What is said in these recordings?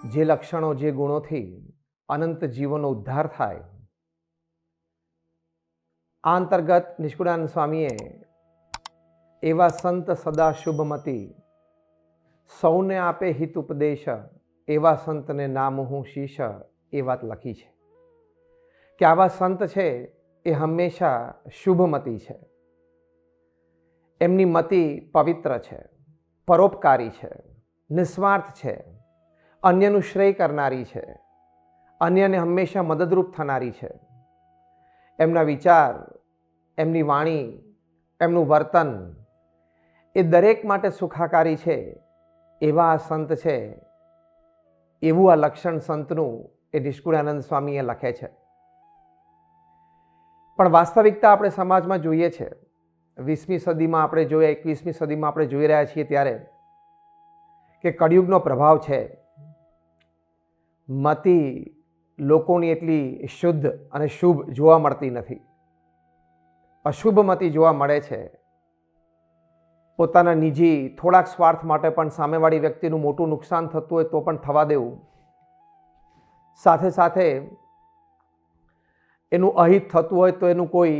જે લક્ષણો જે ગુણોથી અનંત જીવોનો ઉદ્ધાર થાય, આ અંતર્ગત નિષ્કુળાનંદ સ્વામીએ એવા સંત સદા શુભમતી, સૌને આપે હિત ઉપદેશ, એવા સંતને નામ હું શીશ, એ વાત લખી છે કે આવા સંત છે એ હંમેશા શુભમતી છે. એમની મતિ પવિત્ર છે, પરોપકારી છે, નિસ્વાર્થ છે, અન્યનું શ્રેય કરનારી છે, અન્યને હંમેશા મદદરૂપ થનારી છે. એમના વિચાર, એમની વાણી, એમનું વર્તન એ દરેક માટે સુખાકારી છે. એવા આ સંત છે, એવું આ લક્ષણ સંતનું એ નિષ્કુળાનંદ સ્વામીએ લખે છે. પણ વાસ્તવિકતા આપણે સમાજમાં જોઈએ છે. 20મી સદીમાં આપણે જોઈએ, 21મી સદીમાં આપણે જોઈ રહ્યા છીએ ત્યારે કે કળિયુગનો પ્રભાવ છે. મતિ લોકોની એટલી શુદ્ધ અને શુભ જોવા મળતી નથી. અશુભ મતિ જોવા મળે છે. પોતાના નિજી થોડાક સ્વાર્થ માટે પણ સામેવાળી વ્યક્તિનું મોટું નુકસાન થતું હોય તો પણ થવા દેવું, સાથે સાથે એનું અહિત થતું હોય તો એનું કોઈ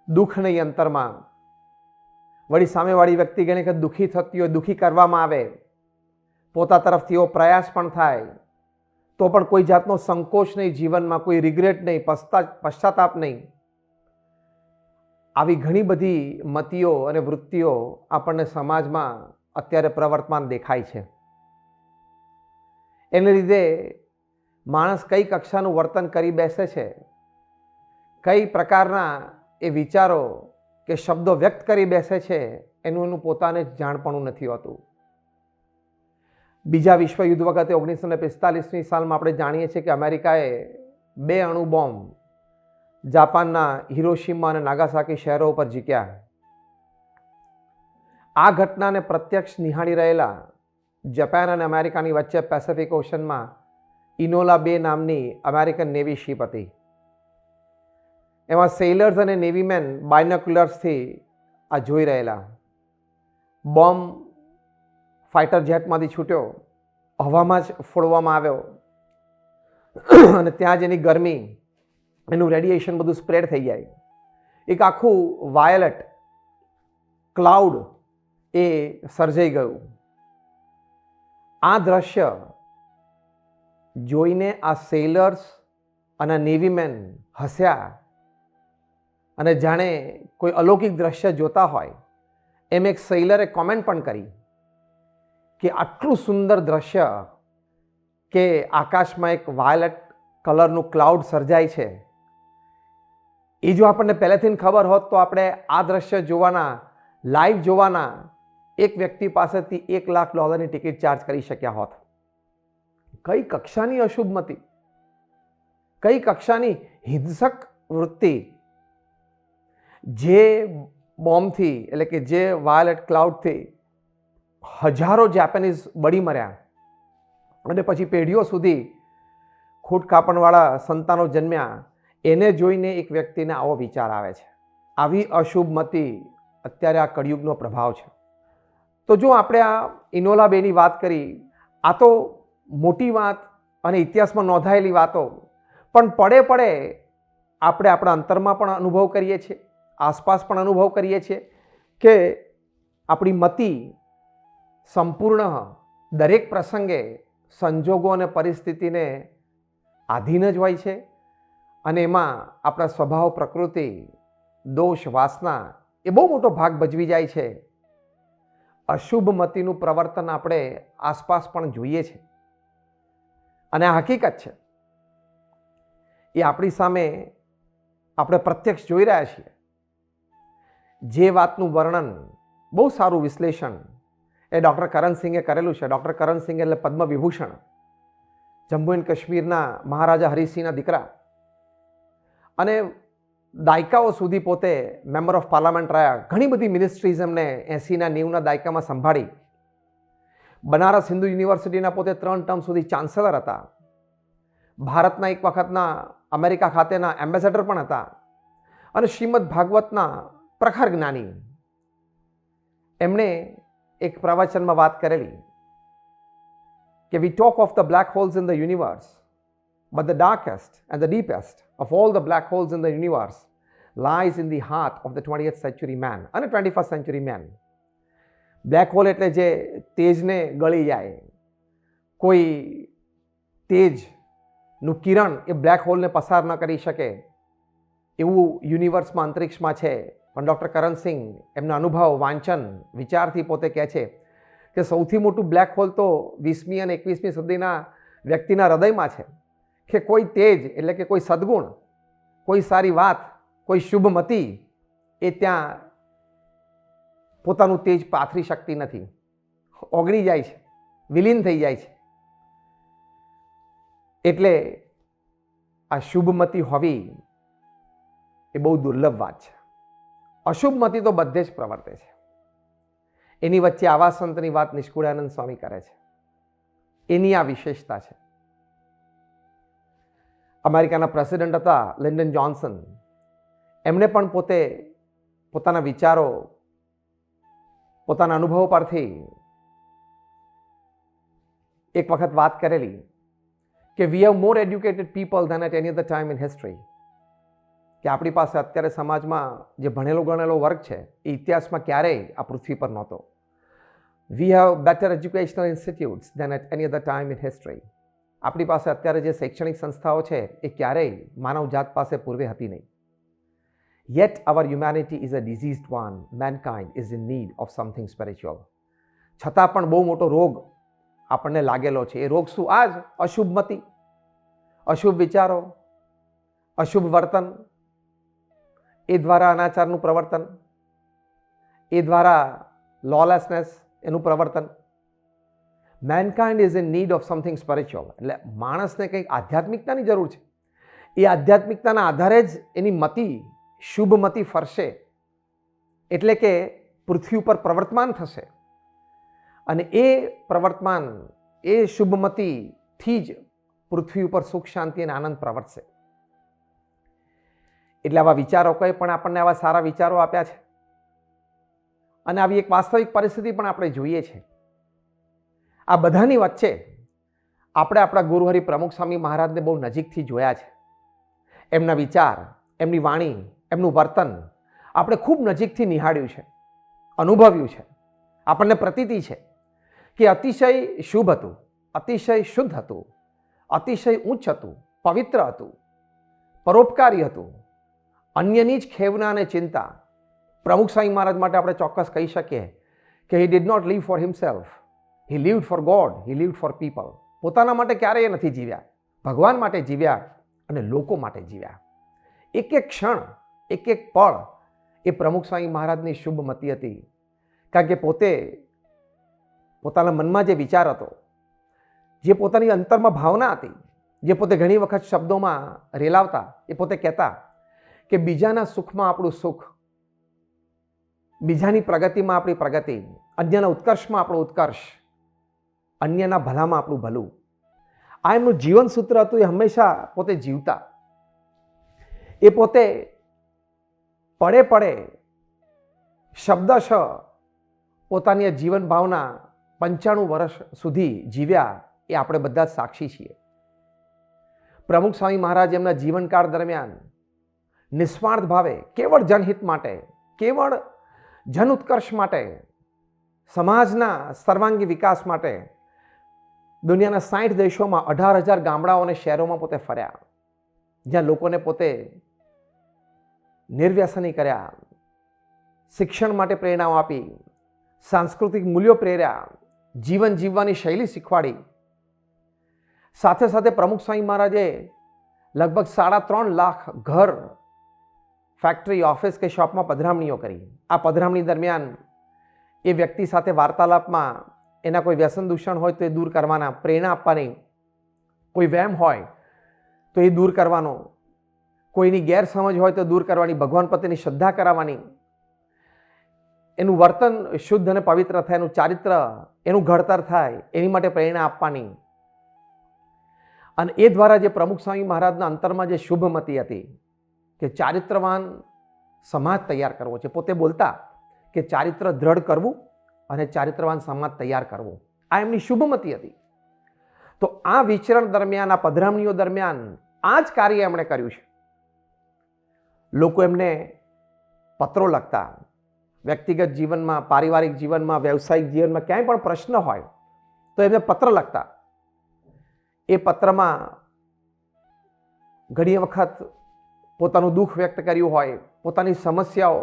દુઃખ નહીં અંતરમાં, વળી સામેવાળી વ્યક્તિ ઘણી વખત દુઃખી થતી હોય, દુઃખી કરવામાં આવે, પોતા તરફથી એવો પ્રયાસ પણ થાય તો પણ કોઈ જાતનો સંકોચ નહીં, જીવનમાં કોઈ રિગ્રેટ નહીં, પશ્ચાતાપ નહીં. આવી ઘણી બધી મતિઓ અને વૃત્તિઓ આપણને સમાજમાં અત્યારે પ્રવર્તમાન દેખાય છે. એને લીધે માણસ કઈ કક્ષાનું વર્તન કરી બેસે છે, કઈ પ્રકારના એ વિચારો કે શબ્દો વ્યક્ત કરી બેસે છે, એનું પોતાને જ જાણપણું નથી હોતું. બીજા વિશ્વયુદ્ધ વખતે 1945ની સાલમાં આપણે જાણીએ છીએ કે અમેરિકાએ 2 અણુ બોમ્બ જાપાનના હિરોશિમા અને નાગાસાકી શહેરો ઉપર ઝીક્યા. આ ઘટનાને પ્રત્યક્ષ નિહાળી રહેલા જાપાન અને અમેરિકાની વચ્ચે પેસિફિક ઓશનમાં ઇનોલા 2 નામની અમેરિકન નેવી શિપ હતી. એમાં સેલર્સ અને નેવીમેન બાયનોક્યુલર્સથી આ જોઈ રહેલા. બોમ્બ ફાઇટર જેટમાંથી છૂટ્યો, હવામાં જ ફોડવામાં આવ્યો અને ત્યાં જ એની ગરમી, એનું રેડિયેશન બધું સ્પ્રેડ થઈ જાય. એક આખું વાયોલેટ ક્લાઉડ એ સર્જાઈ ગયું. આ દ્રશ્ય જોઈને આ સેલર્સ અને નેવીમેન હસ્યા અને જાણે કોઈ અલૌકિક દ્રશ્ય જોતા હોય એમ એક સેલરે કોમેન્ટ પણ કરી કે આટલું સુંદર દ્રશ્ય કે આકાશમાં એક વાયોલેટ કલરનું ક્લાઉડ સર્જાય છે, એ જો આપણને પહેલેથી ખબર હોત તો આપણે આ દ્રશ્ય જોવાના, લાઈવ જોવાના એક વ્યક્તિ પાસેથી $1,00,000ની ટિકિટ ચાર્જ કરી શક્યા હોત. કઈ કક્ષાની અશુભમતી, કઈ કક્ષાની હિંસક વૃત્તિ! જે બોમ્બથી, એટલે કે જે વાયોલેટ ક્લાઉડથી હજારો જાપાનીઝ બળી મર્યા અને પછી પેઢીઓ સુધી ખૂટ કાપણવાળા સંતાનો જન્મ્યા, એને જોઈને એક વ્યક્તિને આવો વિચાર આવે છે. આવી અશુભમતી અત્યારે આ કળિયુગનો પ્રભાવ છે. તો જો આપણે આ ઇનોલા 2ની વાત કરી, આ તો મોટી વાત અને ઇતિહાસમાં નોંધાયેલી વાતો, પણ પડે પડે આપણે આપણા અંતરમાં પણ અનુભવ કરીએ છીએ, આસપાસ પણ અનુભવ કરીએ છીએ કે આપણી મતિ સંપૂર્ણ દરેક પ્રસંગે સંજોગો અને પરિસ્થિતિને આધીન જ હોય છે અને એમાં આપણા સ્વભાવ, પ્રકૃતિ, દોષ, વાસના એ બહુ મોટો ભાગ ભજવી જાય છે. અશુભ મતિનું પ્રવર્તન આપણે આસપાસ પણ જોઈએ છે અને આ હકીકત છે. એ આપણી સામે આપણે પ્રત્યક્ષ જોઈ રહ્યા છીએ. જે વાતનું વર્ણન, બહુ સારું વિશ્લેષણ એ ડૉક્ટર કરણસિંગે કરેલું છે. ડૉક્ટર કરણસિંહ એટલે પદ્મ વિભૂષણ, જમ્મુ એન્ડ કાશ્મીરના મહારાજા હરિસિંહના દીકરા, અને દાયકાઓ સુધી પોતે મેમ્બર ઓફ પાર્લામેન્ટ રહ્યા. ઘણી બધી મિનિસ્ટ્રીઝ એમને 80ના 90ના દાયકામાં સંભાળી. બનારસ હિન્દુ યુનિવર્સિટીના પોતે 3 ટર્મ સુધી ચાન્સેલર હતા. ભારતના એક વખતના અમેરિકા ખાતેના એમ્બેસેડર પણ હતા અને શ્રીમદ ભાગવતના પ્રખર જ્ઞાની. એમણે એક પ્રવચનમાં વાત કરેલી કે we talk of the black holes in the universe, but the darkest and the deepest of all the black holes in the universe lies in the heart of the 20th century man અને 21st century man. Black hole એટલે જે તેજને ગળી જાય, કોઈ તેજનું કિરણ એ black હોલને પસાર ન કરી શકે એવું યુનિવર્સમાં અંતરિક્ષમાં છે. પણ ડૉક્ટર કરણસિંહ એમના અનુભવ, વાંચન, વિચારથી પોતે કહે છે કે સૌથી મોટું બ્લેક હોલ તો 20મી અને 21મી સદીના વ્યક્તિના હૃદયમાં છે, કે કોઈ તેજ એટલે કે કોઈ સદ્ગુણ, કોઈ સારી વાત, કોઈ શુભમતી એ ત્યાં પોતાનું તેજ પાથરી શકતી નથી, ઓગળી જાય છે, વિલીન થઈ જાય છે. એટલે આ શુભમતી હોવી એ બહુ દુર્લભ વાત છે. અશુભમતી તો બધે જ પ્રવર્તે છે. એની વચ્ચે આવા સંતની વાત નિષ્કુળાનંદ સ્વામી કરે છે. એની આ વિશેષતા છે. અમેરિકાના પ્રેસિડેન્ટ હતા લિન્ડન જોન્સન, એમણે પણ પોતે પોતાના વિચારો, પોતાના અનુભવો પરથી એક વખત વાત કરેલી કે we have more educated people than at any other time in history, કે આપણી પાસે અત્યારે સમાજમાં જે ભણેલો ગણેલો વર્ગ છે એ ઇતિહાસમાં ક્યારેય આ પૃથ્વી પર નહોતો. We have better educational institutes than at any other time in history. આપણી પાસે અત્યારે જે શૈક્ષણિક સંસ્થાઓ છે એ ક્યારેય માનવજાત પાસે પૂર્વે હતી નહીં. Yet our humanity is a diseased one. Mankind is in need of something spiritual. છતાં પણ બહુ મોટો રોગ આપણને લાગેલો છે. એ રોગ શું? આ જ અશુભમતી, અશુભ વિચારો, અશુભ વર્તન, એ દ્વારા અનાચારનું પ્રવર્તન, એ દ્વારા લોલેસનેસ એનું પ્રવર્તન. Mankind is in need of something spiritual. એટલે માણસને કંઈક આધ્યાત્મિકતાની જરૂર છે. એ આધ્યાત્મિકતાના આધારે જ એની મતિ, શુભમતી ફરશે, એટલે કે પૃથ્વી ઉપર પ્રવર્તમાન થશે. અને એ પ્રવર્તમાન, એ શુભમતીથી જ પૃથ્વી ઉપર સુખ, શાંતિ અને આનંદ પ્રવર્તશે. એટલે આવા વિચારો કંઈ પણ આપણને આવા સારા વિચારો આપ્યા છે. અને આવી એક વાસ્તવિક પરિસ્થિતિ પણ આપણે જોઈએ છે. આ બધાની વચ્ચે આપણે આપણા ગુરુહરિ પ્રમુખ સ્વામી મહારાજને બહુ નજીકથી જોયા છે. એમના વિચાર, એમની વાણી, એમનું વર્તન આપણે ખૂબ નજીકથી નિહાળ્યું છે, અનુભવ્યું છે. આપણને પ્રતીતિ છે કે અતિશય શુભ હતું, અતિશય શુદ્ધ હતું, અતિશય ઉચ્ચ હતું, પવિત્ર હતું, પરોપકારી હતું, અન્યની જ ખેવના અને ચિંતા. પ્રમુખ સ્વામી મહારાજ માટે આપણે ચોક્કસ કહી શકીએ કે he did not live for himself, he lived for God, he lived for people. પોતાના માટે ક્યારેય નથી જીવ્યા, ભગવાન માટે જીવ્યા અને લોકો માટે જીવ્યા. એક એક ક્ષણ, એક એક પળ એ પ્રમુખ સ્વામી મહારાજની શુભમતી હતી. કારણ કે પોતે પોતાના મનમાં જે વિચાર હતો, જે પોતાની અંતરમાં ભાવના હતી, જે પોતે ઘણી વખત શબ્દોમાં રેલાવતા, એ પોતે કહેતા કે બીજાના સુખમાં આપણું સુખ, બીજાની પ્રગતિમાં આપણી પ્રગતિ, અન્યના ઉત્કર્ષમાં આપણો ઉત્કર્ષ, અન્યના ભલામાં આપણું ભલું. આ એમનું જીવન સૂત્ર હતું. એ હંમેશા પોતે જીવતા. એ પોતે પડે પડે શબ્દશ પોતાની જીવન ભાવના 95 વર્ષ સુધી જીવ્યા. એ આપણે બધા જ સાક્ષી છીએ. પ્રમુખ સ્વામી મહારાજ એમના જીવનકાળ દરમિયાન નિસ્વાર્થ ભાવે કેવળ જનહિત માટે, કેવળ જન ઉત્કર્ષ માટે, સમાજના સર્વાંગી વિકાસ માટે દુનિયાના 60 દેશોમાં 18,000 ગામડાઓ અને શહેરોમાં પોતે ફર્યા, જ્યાં લોકોને પોતે નિર્વ્યસની કર્યા, શિક્ષણ માટે પ્રેરણાઓ આપી, સાંસ્કૃતિક મૂલ્યો પ્રેર્યા, જીવન જીવવાની શૈલી શીખવાડી. સાથે સાથે પ્રમુખ સ્વામી મહારાજે લગભગ 3.5 લાખ ઘર, ફેક્ટરી, ઓફિસ કે શોપમાં પધરામણીઓ કરી. આ પધરામણી દરમિયાન એ વ્યક્તિ સાથે વાર્તાલાપમાં એના કોઈ વ્યસન દૂષણ હોય તો એ દૂર કરવાના, પ્રેરણા આપવાની, કોઈ વહેમ હોય તો એ દૂર કરવાનો, કોઈની ગેરસમજ હોય તો દૂર કરવાની, ભગવાન પ્રત્યેની શ્રદ્ધા કરાવવાની, એનું વર્તન શુદ્ધ અને પવિત્ર થાય, એનું ચારિત્ર, એનું ઘડતર થાય, એની માટે પ્રેરણા આપવાની. અને એ દ્વારા જે પ્રમુખ સ્વામી મહારાજના અંતરમાં જે શુભમતી હતી કે ચારિત્રવાન સમાજ તૈયાર કરવો છે. પોતે બોલતા કે ચારિત્ર દ્રઢ કરવું અને ચારિત્રવાન સમાજ તૈયાર કરવો, આ એમની શુભમતી હતી. તો આ વિચરણ દરમિયાન, આ પધરામણીઓ દરમિયાન આ જ કાર્ય એમણે કર્યું છે. લોકો એમને પત્રો લખતા, વ્યક્તિગત જીવનમાં, પારિવારિક જીવનમાં, વ્યવસાયિક જીવનમાં ક્યાંય પણ પ્રશ્ન હોય તો એમને પત્ર લખતા. એ પત્રમાં ઘણી વખત પોતાનું દુઃખ વ્યક્ત કર્યું હોય, પોતાની સમસ્યાઓ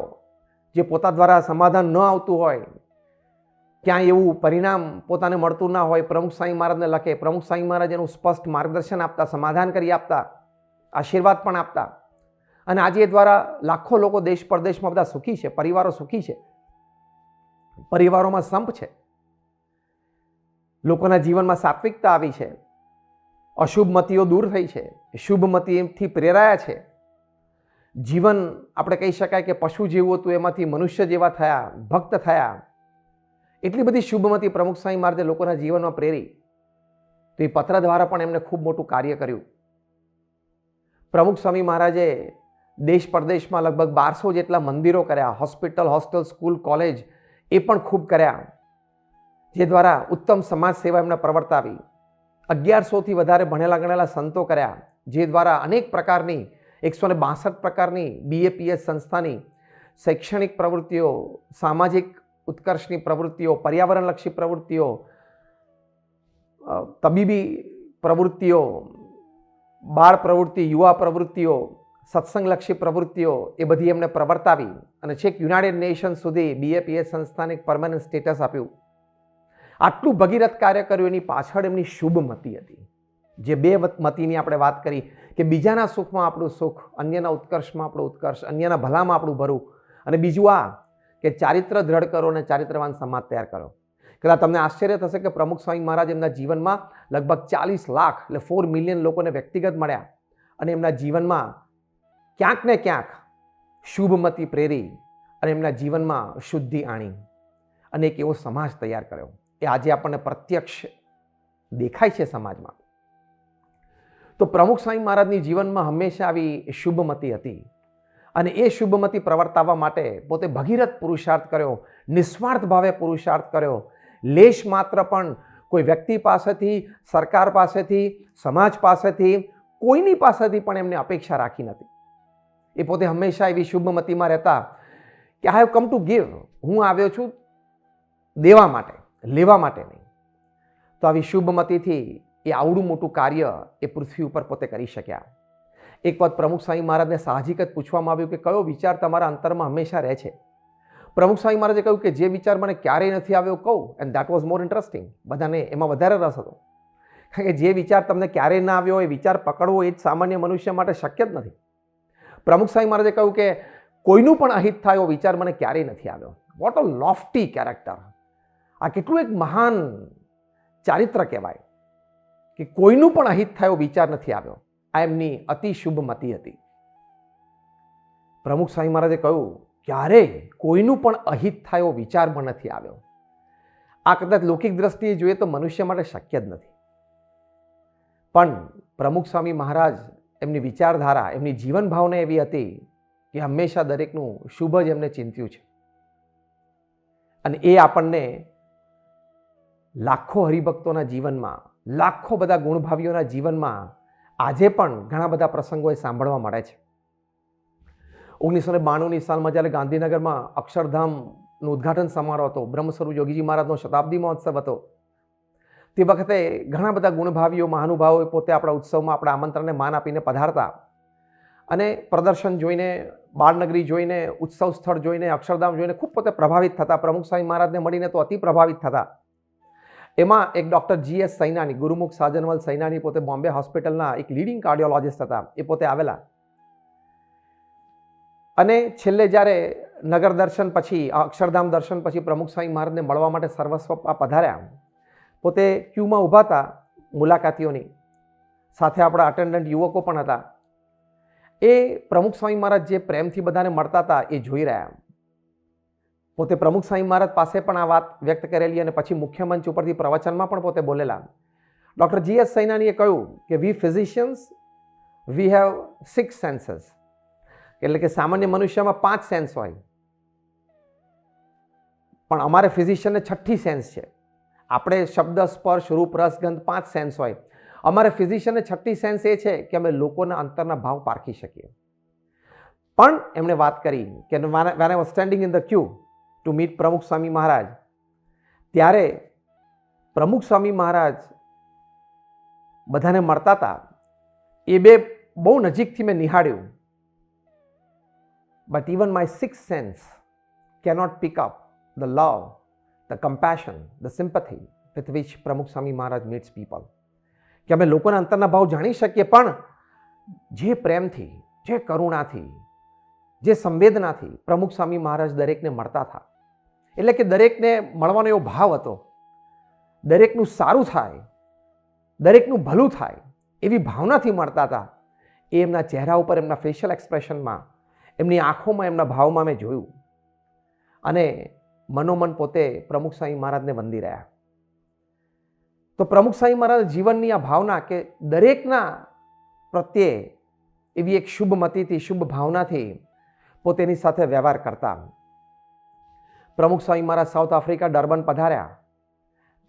જે પોતા દ્વારા સમાધાન ન આવતું હોય, ક્યાંય એવું પરિણામ પોતાને મળતું ના હોય, પ્રમુખ સ્વામી મહારાજને લખે. પ્રમુખ સ્વામી મહારાજ એનું સ્પષ્ટ માર્ગદર્શન આપતા, સમાધાન કરી આપતા, આશીર્વાદ પણ આપતા. અને આજે એ દ્વારા લાખો લોકો દેશ પરદેશમાં બધા સુખી છે, પરિવારો સુખી છે, પરિવારોમાં સંપ છે, લોકોના જીવનમાં સાત્વિકતા આવી છે, અશુભ મતીઓ દૂર થઈ છે, શુભ મતીથી પ્રેરાયા છે. જીવન આપણે કહી શકાય કે પશુ જેવું હતું એમાંથી મનુષ્ય જેવા થયા, ભક્ત થયા. એટલી બધી શુભમતી પ્રમુખ સ્વામી મહારાજે લોકોના જીવનમાં પ્રેરી. તો એ પત્ર દ્વારા પણ એમને ખૂબ મોટું કાર્ય કર્યું. પ્રમુખ સ્વામી મહારાજે દેશ પરદેશમાં લગભગ 1200 જેટલા મંદિરો કર્યા, હોસ્પિટલ, હોસ્ટેલ, સ્કૂલ, કોલેજ એ પણ ખૂબ કર્યા, જે દ્વારા ઉત્તમ સમાજ સેવા એમને પ્રવર્તાવી. 1100થી વધારે ભણેલા ગણેલા સંતો કર્યા, જે દ્વારા અનેક પ્રકારની 162 પ્રકારની BAPS સંસ્થાની શૈક્ષણિક પ્રવૃત્તિઓ, સામાજિક ઉત્કર્ષની પ્રવૃત્તિઓ, પર્યાવરણલક્ષી પ્રવૃત્તિઓ, તબીબી પ્રવૃત્તિઓ, બાળ પ્રવૃત્તિ, યુવા પ્રવૃત્તિઓ, સત્સંગલક્ષી પ્રવૃત્તિઓ એ બધી એમને પ્રવર્તાવી અને છેક યુનાઇટેડ નેશન સુધી BAPS સંસ્થાને એક પરમાનન્ટ સ્ટેટસ આપ્યું. આટલું ભગીરથ કાર્ય કર્યું એની પાછળ એમની શુભ મતી હતી. જે બે મતીની આપણે વાત કરી કે બીજાના સુખમાં આપણું સુખ, અન્યના ઉત્કર્ષમાં આપણું ઉત્કર્ષ, અન્યના ભલામાં આપણું ભરું, અને બીજું આ કે ચારિત્ર દ્રઢ કરો અને ચારિત્રવાન સમાજ તૈયાર કરો. કદાચ તમને આશ્ચર્ય થશે કે પ્રમુખ સ્વામી મહારાજ એમના જીવનમાં લગભગ 40 લાખ એટલે 4 મિલિયન લોકોને વ્યક્તિગત મળ્યા અને એમના જીવનમાં ક્યાંક ને ક્યાંક શુભમતી પ્રેરી અને એમના જીવનમાં શુદ્ધિ આણી અને એક એવો સમાજ તૈયાર કર્યો. એ આજે આપણને પ્રત્યક્ષ દેખાય છે સમાજમાં. તો પ્રમુખ સ્વામી મહારાજની જીવનમાં હંમેશા આવી શુભમતી હતી અને એ શુભમતી પ્રવર્તાવવા માટે પોતે ભગીરથ પુરુષાર્થ કર્યો, નિસ્વાર્થ ભાવે પુરુષાર્થ કર્યો. લેશ માત્ર પણ કોઈ વ્યક્તિ પાસેથી, સરકાર પાસેથી, સમાજ પાસેથી, કોઈની પાસેથી પણ એમને અપેક્ષા રાખી નથી. એ પોતે હંમેશા એવી શુભમતીમાં રહેતા કે I have come to give, હું આવ્યો છું દેવા માટે, લેવા માટે નહીં. તો આવી શુભમતીથી એ આવડું મોટું કાર્ય એ પૃથ્વી ઉપર પોતે કરી શક્યા. એક વખત પ્રમુખ સ્વામી મહારાજને સાહજિક જ પૂછવામાં આવ્યું કે કયો વિચાર તમારા અંતરમાં હંમેશા રહે છે? પ્રમુખ સ્વામી મહારાજે કહ્યું કે જે વિચાર મને ક્યારેય નથી આવ્યો કહું, and that was more interesting. બધાને એમાં વધારે રસ હતો, કારણ કે જે વિચાર તમને ક્યારેય ના આવ્યો એ વિચાર પકડવો એ જ સામાન્ય મનુષ્ય માટે શક્ય જ નથી. પ્રમુખ સ્વામી મહારાજે કહ્યું કે કોઈનું પણ અહિત થાય એવો વિચાર મને ક્યારેય નથી આવ્યો. What a lofty character! આ કેટલું એક મહાન ચારિત્ર કહેવાય કે કોઈનું પણ અહિત થાય એવો વિચાર નથી આવ્યો. આ એમની અતિ શુભ મતી હતી. પ્રમુખ સ્વામી મહારાજે કહ્યું ક્યારેય કોઈનું પણ અહિત થાય એવો વિચાર પણ નથી આવ્યો. આ કદાચ લૌકિક દ્રષ્ટિએ જોઈએ તો મનુષ્ય માટે શક્ય જ નથી, પણ પ્રમુખ સ્વામી મહારાજ એમની વિચારધારા, એમની જીવન ભાવના એવી હતી કે હંમેશા દરેકનું શુભ જ એમને ચિંત્યું છે. અને એ આપણને લાખો હરિભક્તોના જીવનમાં, લાખો બધા ગુણભાવીઓના જીવનમાં આજે પણ ઘણા બધા પ્રસંગો એ સાંભળવા મળે છે. 1992ની સાલમાં જ્યારે ગાંધીનગરમાં અક્ષરધામનું ઉદ્ઘાટન સમારોહ હતો, બ્રહ્મસ્વરૂપ યોગીજી મહારાજનો શતાબ્દી મહોત્સવ હતો, તે વખતે ઘણા બધા ગુણભાવીઓ, મહાનુભાવો પોતે આપણા ઉત્સવમાં આપણા આમંત્રણને માન આપીને પધારતા અને પ્રદર્શન જોઈને, બાળનગરી જોઈને, ઉત્સવ સ્થળ જોઈને, અક્ષરધામ જોઈને ખૂબ પોતે પ્રભાવિત થતા. પ્રમુખ સ્વામી મહારાજને મળીને તો અતિ પ્રભાવિત થતા. એમાં એક ડૉક્ટર GS સૈનાની, ગુરુમુખ સાજનવલ સૈનાની, પોતે બોમ્બે હોસ્પિટલના એક લીડિંગ કાર્ડિયોલોજિસ્ટ હતા, એ પોતે આવેલા. અને છેલ્લે જ્યારે નગર દર્શન પછી, અક્ષરધામ દર્શન પછી પ્રમુખ સ્વામી મહારાજને મળવા માટે સર્વસ્વ પધાર્યા. પોતે ક્યુમાં ઊભા હતા મુલાકાતીઓની સાથે, આપણા અટેન્ડન્ટ યુવકો પણ હતા. એ પ્રમુખ સ્વામી મહારાજ જે પ્રેમથી બધાને મળતા હતા એ જોઈ રહ્યા. પોતે પ્રમુખ સ્વામી મહારાજ પાસે પણ આ વાત વ્યક્ત કરેલી અને પછી મુખ્ય મંચ ઉપરથી પ્રવચનમાં પણ પોતે બોલેલા. ડૉક્ટર GS સૈનાનીએ કહ્યું કે વી ફિઝિશિયન્સ વી હેવ 6 સેન્સીસ, એટલે કે સામાન્ય મનુષ્યમાં 5 સેન્સ હોય, પણ અમારે ફિઝિશિયનને 6ઠ્ઠી સેન્સ છે. આપણે શબ્દ, સ્પર્શ, રૂપ, રસ, ગંધ 5 સેન્સ હોય. અમારે ફિઝિશિયનને 6ઠ્ઠી સેન્સ એ છે કે અમે લોકોના અંતરના ભાવ પારખી શકીએ. પણ એમણે વાત કરી કે when I was standing in the Q to meet પ્રમુખ સ્વામી મહારાજ, ત્યારે પ્રમુખ સ્વામી મહારાજ બધાને મળતા હતા. એ બે બહુ નજીકથી મેં નિહાળ્યું. But even my 6th sense cannot pick up the love, the compassion, the sympathy with which Pramukh Swami Maharaj meets people. કે અમે લોકોના અંતરના ભાવ જાણી શકીએ, પણ જે પ્રેમથી, જે કરુણાથી, જે સંવેદનાથી પ્રમુખ સ્વામી મહારાજ દરેકને મળતા હતા, એટલે કે દરેકને મળવાનો એવો ભાવ હતો, દરેકનું સારું થાય, દરેકનું ભલું થાય એવી ભાવનાથી મળતા હતા. એ એમના ચહેરા ઉપર, એમના ફેશિયલ એક્સપ્રેશનમાં, એમની આંખોમાં, એમના ભાવમાં મેં જોયું. અને મનોમન પોતે પ્રમુખ સ્વામી મહારાજને વંદી રહ્યા. તો પ્રમુખ સ્વામી મહારાજ જીવનની આ ભાવના કે દરેકના પ્રત્યે એવી એક શુભ મતિથી, શુભ ભાવનાથી પોતેની સાથે વ્યવહાર કરતા. પ્રમુખ સ્વામી મહારાજ સાઉથ આફ્રિકા ડર્બન પધાર્યા.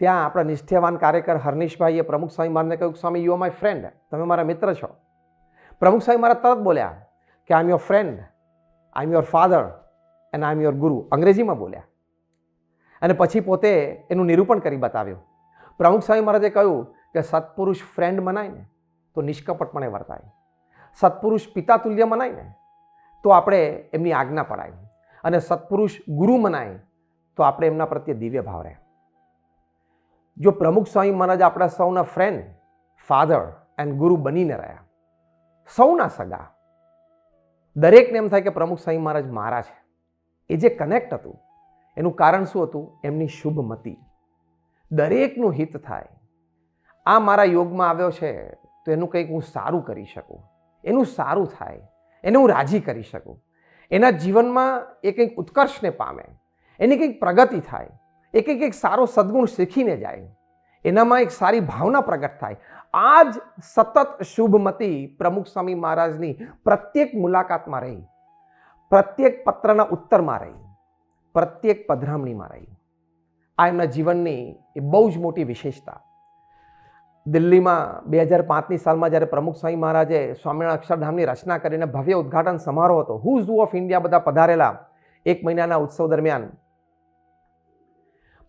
ત્યાં આપણા નિષ્ઠાવાન કાર્યકર હર્નિશભાઈએ પ્રમુખ સ્વામી મહારાજને કહ્યું, સ્વામી યુ આર માય ફ્રેન્ડ, તમે મારા મિત્ર છો. પ્રમુખ સ્વામી મહારાજ તરત બોલ્યા કે I am your friend, I am your father and I am your guru. અંગ્રેજીમાં બોલ્યા. અને પછી પોતે એનું નિરૂપણ કરી બતાવ્યું. પ્રમુખ સ્વામી મહારાજે કહ્યું કે સત્પુરુષ ફ્રેન્ડ મનાય ને તો નિષ્કપટપણે વર્તાય, સત્પુરુષ પિતા તુલ્ય મનાય ને તો આપણે એમની આજ્ઞા પડાય, અને સત્પુરુષ ગુરુ મનાય તો આપણે એમના પ્રત્યે દિવ્ય ભાવ રહે. જો પ્રમુખ સ્વામી મહારાજ આપણા સૌના ફ્રેન્ડ, ફાધર એન્ડ ગુરુ બનીને રહ્યા, સૌના સગા, દરેકને એમ થાય કે પ્રમુખ સ્વામી મહારાજ મારા છે. એ જે કનેક્ટ હતું એનું કારણ શું હતું? એમની શુભ મતિ, દરેકનું હિત થાય. આ મારા યોગમાં આવ્યો છે તો એનું કંઈક હું સારું કરી શકું, એનું સારું થાય, એને હું રાજી કરી શકું, એના જીવનમાં એ કંઈક ઉત્કર્ષને પામે, એની કંઈક પ્રગતિ થાય, એ કંઈક સારો સદ્ગુણ શીખીને જાય, એનામાં એક સારી ભાવના પ્રગટ થાય. આ જ સતત શુભમતી પ્રમુખ સ્વામી મહારાજની પ્રત્યેક મુલાકાતમાં રહી, પ્રત્યેક પત્રના ઉત્તરમાં રહી, પ્રત્યેક પધરામણીમાં રહી. આ એમના જીવનની એ બહુ જ મોટી વિશેષતા. દિલ્હીમાં 2005ની સાલમાં જ્યારે પ્રમુખ સ્વામી મહારાજે સ્વામિનારાયણ અક્ષરધામની રચના કરીને ભવ્ય ઉદ્ઘાટન સમારોહ હતો, હુઝ હુ ઓફ ઇન્ડિયા બધા પધારેલા. 1 મહિનાના ઉત્સવ દરમિયાન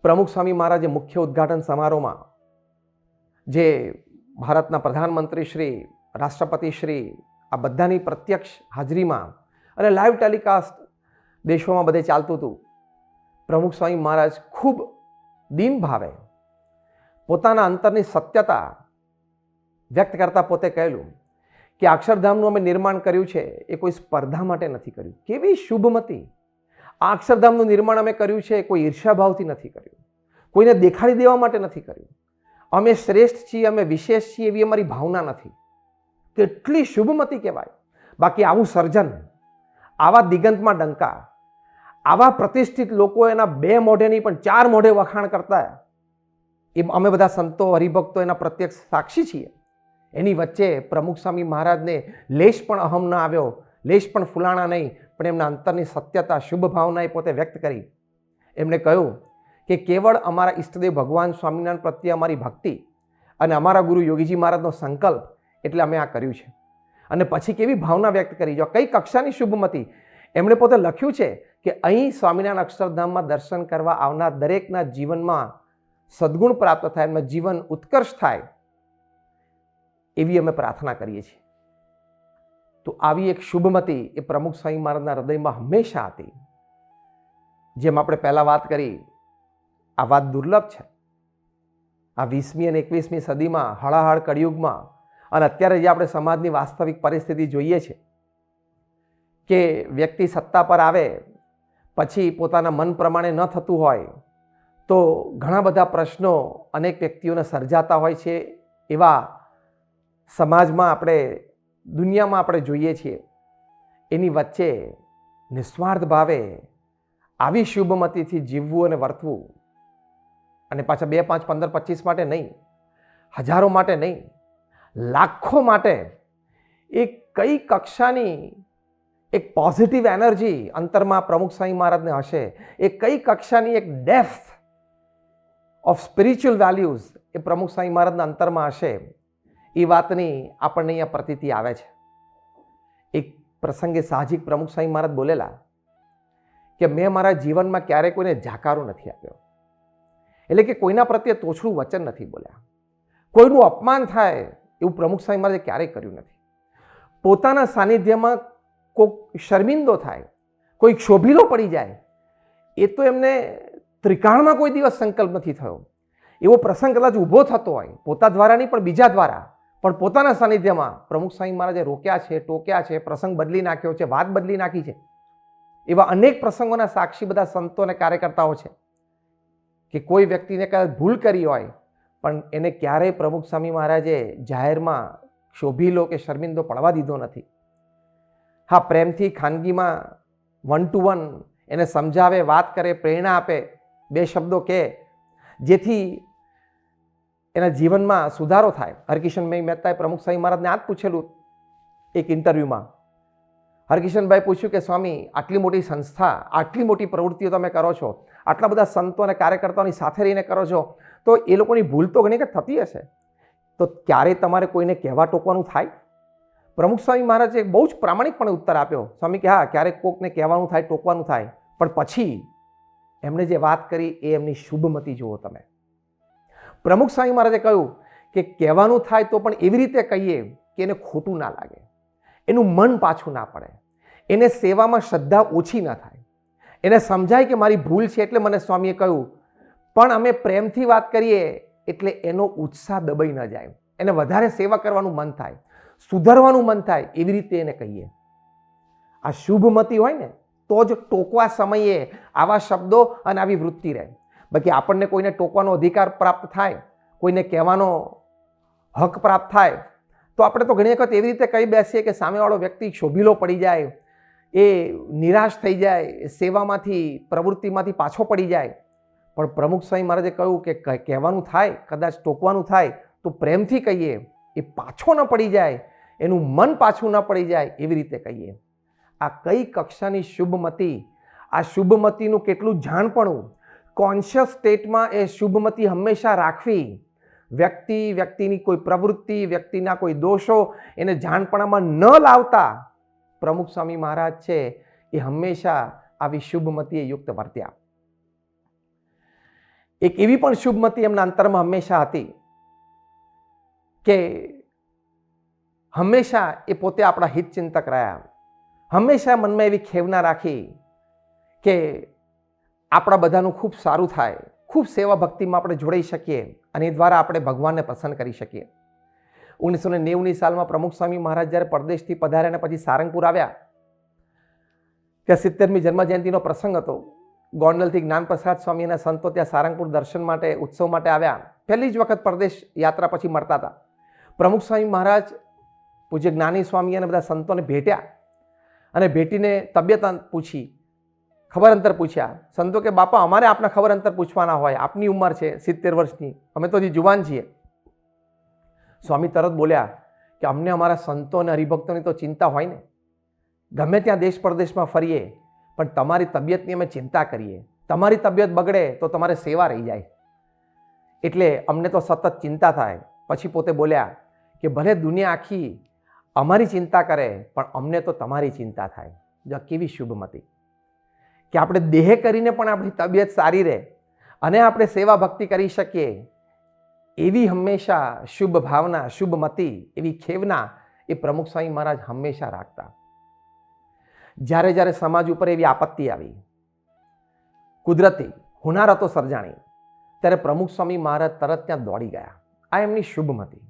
પ્રમુખ સ્વામી મહારાજે મુખ્ય ઉદ્ઘાટન સમારોહમાં, જે ભારતના પ્રધાનમંત્રી શ્રી, રાષ્ટ્રપતિ શ્રી, આ બધાની પ્રત્યક્ષ હાજરીમાં અને લાઈવ ટેલિકાસ્ટ દેશોમાં બધે ચાલતું હતું, પ્રમુખ સ્વામી મહારાજ ખૂબ દીન ભાવે પોતાના અંતરની સત્યતા વ્યક્ત કરતા પોતે કહેલું કે અક્ષરધામનું અમે નિર્માણ કર્યું છે એ કોઈ સ્પર્ધા માટે નથી કર્યું. કેવી શુભમતી! આ અક્ષરધામનું નિર્માણ અમે કર્યું છે કોઈ ઈર્ષાભાવથી નથી કર્યું, કોઈને દેખાડી દેવા માટે નથી કર્યું. અમે શ્રેષ્ઠ છીએ, અમે વિશેષ છીએ એવી અમારી ભાવના નથી. કેટલી શુભમતી કહેવાય! બાકી આવું સર્જન, આવા દિગંતમાં ડંકા, આવા પ્રતિષ્ઠિત લોકો એના 2 મોઢે નહીં પણ 4 મોઢે વખાણ કરતા, એ અમે બધા સંતો, હરિભક્તો એના પ્રત્યક્ષ સાક્ષી છીએ. એની વચ્ચે પ્રમુખ સ્વામી મહારાજને લેશ પણ અહમ ન આવ્યો, લેશ પણ ફૂલાણા નહીં, પણ એમના અંતરની સત્યતા, શુભ ભાવના એ પોતે વ્યક્ત કરી. એમણે કહ્યું કે કેવળ અમારા ઈષ્ટદેવ ભગવાન સ્વામિનારાયણ પ્રત્યે અમારી ભક્તિ અને અમારા ગુરુ યોગીજી મહારાજનો સંકલ્પ એટલે અમે આ કર્યું છે. અને પછી કેવી ભાવના વ્યક્ત કરી, જો કઈ કક્ષાની શુભમતી! એમણે પોતે લખ્યું છે કે અહીં સ્વામિનારાયણ અક્ષરધામમાં દર્શન કરવા આવનાર દરેકના જીવનમાં સદ્ગુણ પ્રાપ્ત થાય, એમનું જીવન ઉત્કર્ષ થાય એવી અમે પ્રાર્થના કરીએ છીએ. તો આવી એક શુભમતી એ પ્રમુખ સ્વામી મહારાજના હૃદયમાં હંમેશા હતી. જેમ આપણે પહેલા વાત કરી, આ વાત દુર્લભ છે. આ 20મી અને 21મી સદીમાં, હળાહળ કળિયુગમાં, અને અત્યારે જે આપણે સમાજની વાસ્તવિક પરિસ્થિતિ જોઈએ છે કે વ્યક્તિ સત્તા પર આવે પછી પોતાના મન પ્રમાણે ન થતું હોય તો ઘણા બધા પ્રશ્નો અનેક વ્યક્તિઓને સર્જાતા હોય છે. એવા સમાજમાં આપણે, દુનિયામાં આપણે જોઈએ છીએ. એની વચ્ચે નિસ્વાર્થ ભાવે આવી શુભમતીથી જીવવું અને વર્તવું, અને પાછા 2, 5, 15, 25 માટે નહીં, હજારો માટે નહીં, લાખો માટે એ કઈ કક્ષાની એક પોઝિટિવ એનર્જી અંતરમાં પ્રમુખ સ્વામી મહારાજને હશે, એ કઈ કક્ષાની એક ડેપ્થ ઓફ સ્પિરિચ્યુઅલ વેલ્યુઝ એ પ્રમુખ સ્વામી મહારાજના અંતરમાં હશે, એ વાતની આપણને અહીંયા પ્રતીતિ આવે છે. એક પ્રસંગે સાહજિક પ્રમુખ સ્વામી મહારાજ બોલેલા કે મેં મારા જીવનમાં ક્યારેય કોઈને જાકારો નથી આપ્યો, એટલે કે કોઈના પ્રત્યે તોછડું વચન નથી બોલ્યા, કોઈનું અપમાન થાય એવું પ્રમુખ સ્વામી મહારાજે ક્યારેય કર્યું નથી. પોતાના સાનિધ્યમાં કોઈ શર્મિંદો થાય, કોઈ ક્ષોભીલો પડી જાય, એ તો એમને ત્રિકાળમાં કોઈ દિવસ સંકલ્પ નથી થયો. એવો પ્રસંગ કદાચ ઊભો થતો હોય, પોતા દ્વારા નહીં પણ બીજા દ્વારા, પણ પોતાના સાનિધ્યમાં પ્રમુખ સ્વામી મહારાજે રોક્યા છે, ટોક્યા છે, પ્રસંગ બદલી નાખ્યો છે, વાત બદલી નાખી છે. એવા અનેક પ્રસંગોના સાક્ષી બધા સંતો અને કાર્યકર્તાઓ છે કે કોઈ વ્યક્તિને કદાચ ભૂલ કરી હોય પણ એને ક્યારેય પ્રમુખ સ્વામી મહારાજે જાહેરમાં ક્ષોભીલો કે શર્મિંદો પડવા દીધો નથી. હા, પ્રેમથી ખાનગીમાં 1 to 1 એને સમજાવે, વાત કરે, પ્રેરણા આપે, 2 શબ્દો કહે, જેથી એના જીવનમાં સુધારો થાય. હરકિશનભાઈ મહેતાએ પ્રમુખ સ્વામી મહારાજને આ જ પૂછેલું એક ઇન્ટરવ્યૂમાં. હરકિશનભાઈ પૂછ્યું કે સ્વામી, આટલી મોટી સંસ્થા, આટલી મોટી પ્રવૃત્તિઓ તમે કરો છો, આટલા બધા સંતો અને કાર્યકર્તાઓની સાથે રહીને કરો છો, તો એ લોકોની ભૂલ તો ઘણી વખત થતી હશે, તો ક્યારે તમારે કોઈને કહેવા ટોકવાનું થાય? પ્રમુખ સ્વામી મહારાજે બહુ જ પ્રામાણિકપણે ઉત્તર આપ્યો. સ્વામી કે હા, ક્યારેક કોકને કહેવાનું થાય, ટોકવાનું થાય, પણ પછી એમણે જે વાત કરી એ એમની શુભમતી જુઓ તમે. પ્રમુખ સ્વામી મહારાજે કહ્યું કે કહેવાનું થાય તો પણ એવી રીતે કહીએ કે એને ખોટું ના લાગે, એનું મન પાછું ના પડે, એને સેવામાં શ્રદ્ધા ઓછી ના થાય, એને સમજાય કે મારી ભૂલ છે એટલે મને સ્વામીએ કહ્યું, પણ અમે પ્રેમથી વાત કરીએ એટલે એનો ઉત્સાહ દબાઈ ન જાય, એને વધારે સેવા કરવાનું મન થાય, સુધરવાનું મન થાય, એવી રીતે એને કહીએ. આ શુભમતી હોય ને તો જ ટોકવા સમયે આવા શબ્દો અને આવી વૃત્તિ રહે. બાકી આપણને કોઈને ટોકવાનો અધિકાર પ્રાપ્ત થાય, કોઈને કહેવાનો હક પ્રાપ્ત થાય, તો આપણે તો ઘણી વખત એવી રીતે કહી બેસીએ કે સામેવાળો વ્યક્તિ ક્ષોભીલો પડી જાય, એ નિરાશ થઈ જાય, સેવામાંથી, પ્રવૃત્તિમાંથી પાછો પડી જાય. પણ પ્રમુખ સ્વામી મહારાજે કહ્યું કે કહેવાનું થાય, કદાચ ટોકવાનું થાય તો પ્રેમથી કહીએ, એ પાછો ન પડી જાય, એનું મન પાછું ન પડી જાય, એવી રીતે કહીએ. આ કઈ કક્ષાની શુભમતી! આ શુભમતીનું કેટલું જાણપણું! કોન્શિયસ સ્ટેટમાં એ શુભમતી હંમેશા રાખવી. વ્યક્તિની કોઈ પ્રવૃત્તિ, વ્યક્તિના કોઈ દોષો એને જાણપણામાં ન લાવતા પ્રમુખ સ્વામી મહારાજ છે એ હંમેશા આવી શુભમતીએ યુક્ત વર્ત્યા. એક એવી પણ શુભમતી એમના અંતરમાં હંમેશા હતી કે હંમેશા એ પોતે આપણા હિતચિંતક રહ્યા. હંમેશા મનમાં એવી ખેવના રાખી કે આપણા બધાનું ખૂબ સારું થાય, ખૂબ સેવા ભક્તિમાં આપણે જોડાઈ શકીએ અને એ દ્વારા આપણે ભગવાનને પસંદ કરી શકીએ. 1990ની સાલમાં પ્રમુખ સ્વામી મહારાજ જ્યારે પરદેશથી પધાર્યા અને પછી સારંગપુર આવ્યા, ત્યાં 70મી જન્મજયંતિનો પ્રસંગ હતો. ગોંડલથી જ્ઞાનપ્રસાદ સ્વામી અને સંતો ત્યાં સારંગપુર દર્શન માટે, ઉત્સવ માટે આવ્યા. પહેલી જ વખત પરદેશ યાત્રા પછી મળતા હતા. પ્રમુખ સ્વામી મહારાજ પૂજ્ય જ્ઞાની સ્વામી અને બધા સંતોને ભેટ્યા અને ભેટીને તબિયત પૂછી, ખબર અંતર પૂછ્યા. સંતો કે બાપા, અમારે આપના ખબર અંતર પૂછવાના હોય, આપની ઉંમર છે 70 વર્ષની, અમે તો હજી જુવાન છીએ. સ્વામી તરત બોલ્યા કે અમને અમારા સંતો અને હરિભક્તોની તો ચિંતા હોય ને, ગમે ત્યાં દેશ પરદેશમાં ફરીએ, પણ તમારી તબિયતની અમે ચિંતા કરીએ. તમારી તબિયત બગડે તો તમારે સેવા રહી જાય, એટલે અમને તો સતત ચિંતા થાય. પછી પોતે બોલ્યા કે ભલે દુનિયા આખી અમારી ચિંતા કરે, પણ અમને તો તમારી ચિંતા થાય. જો કેવી શુભમતી કે આપણે દેહ કરીને પણ આપણી તબિયત સારી રહે અને આપણે સેવા ભક્તિ કરી શકીએ, એવી હંમેશા શુભ ભાવના, શુભમતી, એવી ખેવના એ પ્રમુખ સ્વામી મહારાજ હંમેશા રાખતા. જ્યારે જ્યારે સમાજ ઉપર એવી આપત્તિ આવી, કુદરતી હોનારતો સર્જાણી, ત્યારે પ્રમુખ સ્વામી મહારાજ તરત ત્યાં દોડી ગયા. આ એમની શુભમતી.